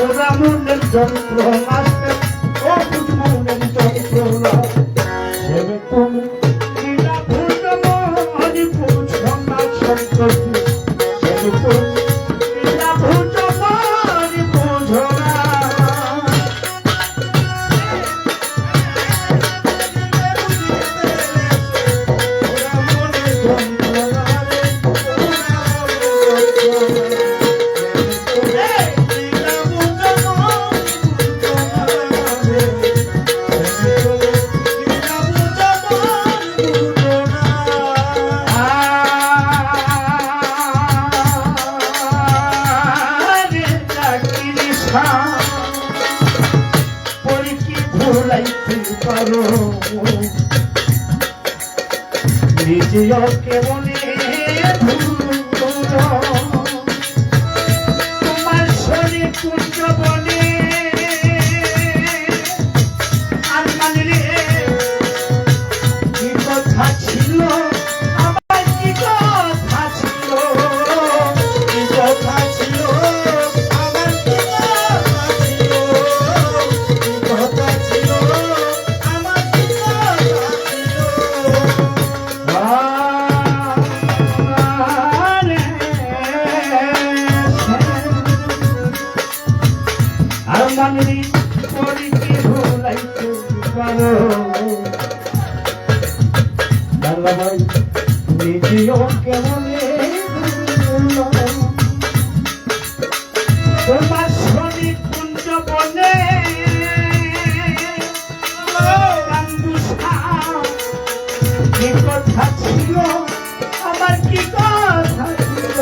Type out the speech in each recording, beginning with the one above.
ওরা মনের যন্ত্রণা ও মনের যন্ত্রণা সেবে তুমি লীলা বুঝো মনি বুঝো না সন্তোষী সেবে তুমি লীলা বুঝো মনি বুঝো না নিজেও কেমনে তোমার শরীর কুঞ্জ বনে আর মানে কি কথা ছিল আমার কি কথা ছিল কি কথা ছিল আমার কি কথা ছিল কি কথা ছিল আমার কি কথা মানরি পরিকে ভুলাইতে পারো বাংলা ভাই নিজেও কেমনে তোমার শনি কুঞ্জ বনে কি কথা ছিল আমার কি কথা ছিল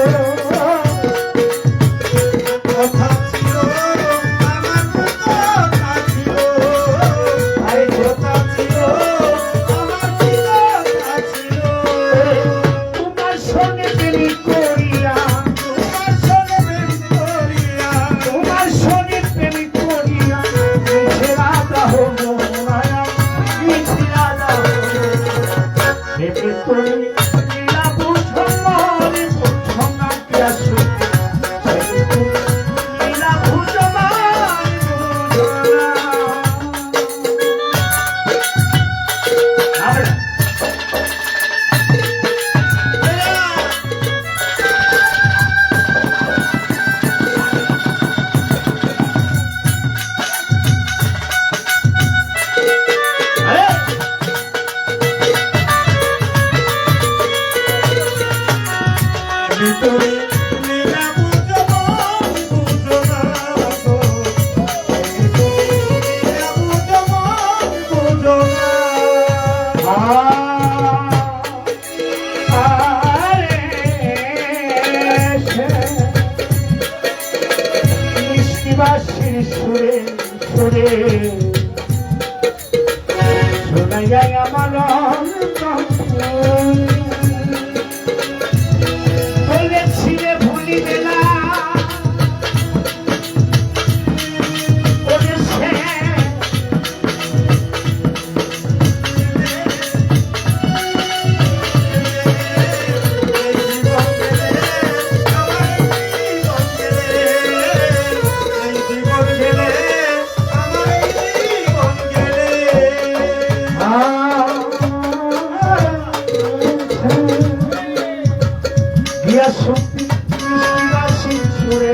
কথা সুরে সুরে শোনা যায় আমার বলেছিলে ভুলিবে না শক্তি মিষ্টি সুরে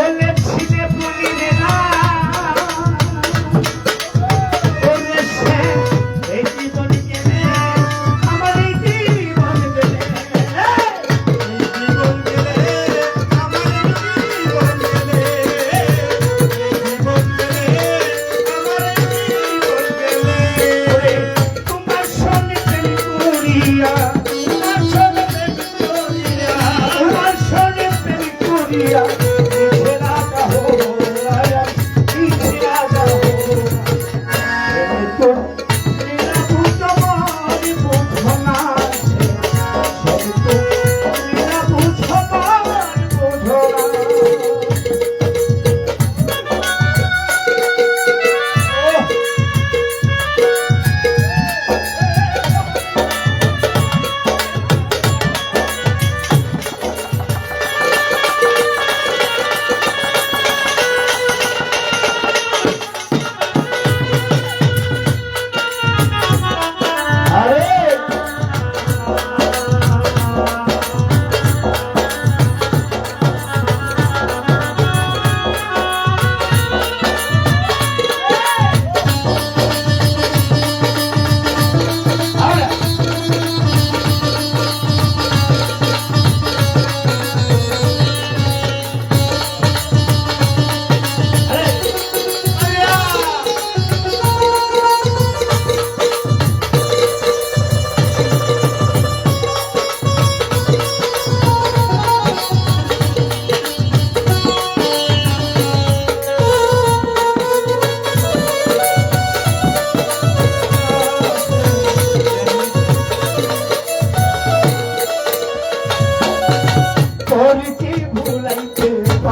বলেছিলে বলিলে না এই জীবন গেলে আমার এই জীবন গেলে জীবন গেলে আমার জীবন গেলে জীবন তোমার সঙ্গে করিয়া তোমার সঙ্গে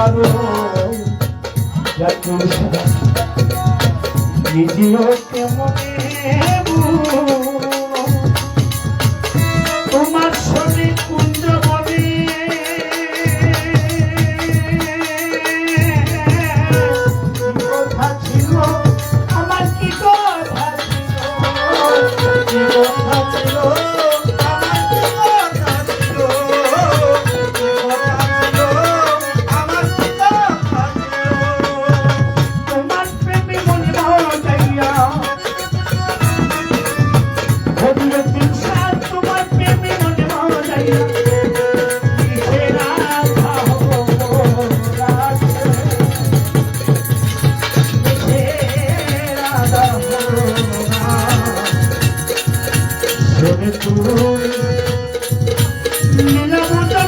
পারো জাতুর নিজেও কেমনে তোমার সনে কুঞ্জ বনে কথা ছিল আমার কি কথা ছিল কি কথা ছিল আমার কি কথা ছিল কি কথা ছিল আমার কি কথা ছিল তোমার প্রেমে মনে ভালো যাইয়া হরিয়ে দিন সাত তোমার প্রেমে মনে ভালো যাইয়া কিসের আশা হবো রাখে কিসের আশা হবো না শোনে তুই নীলমণি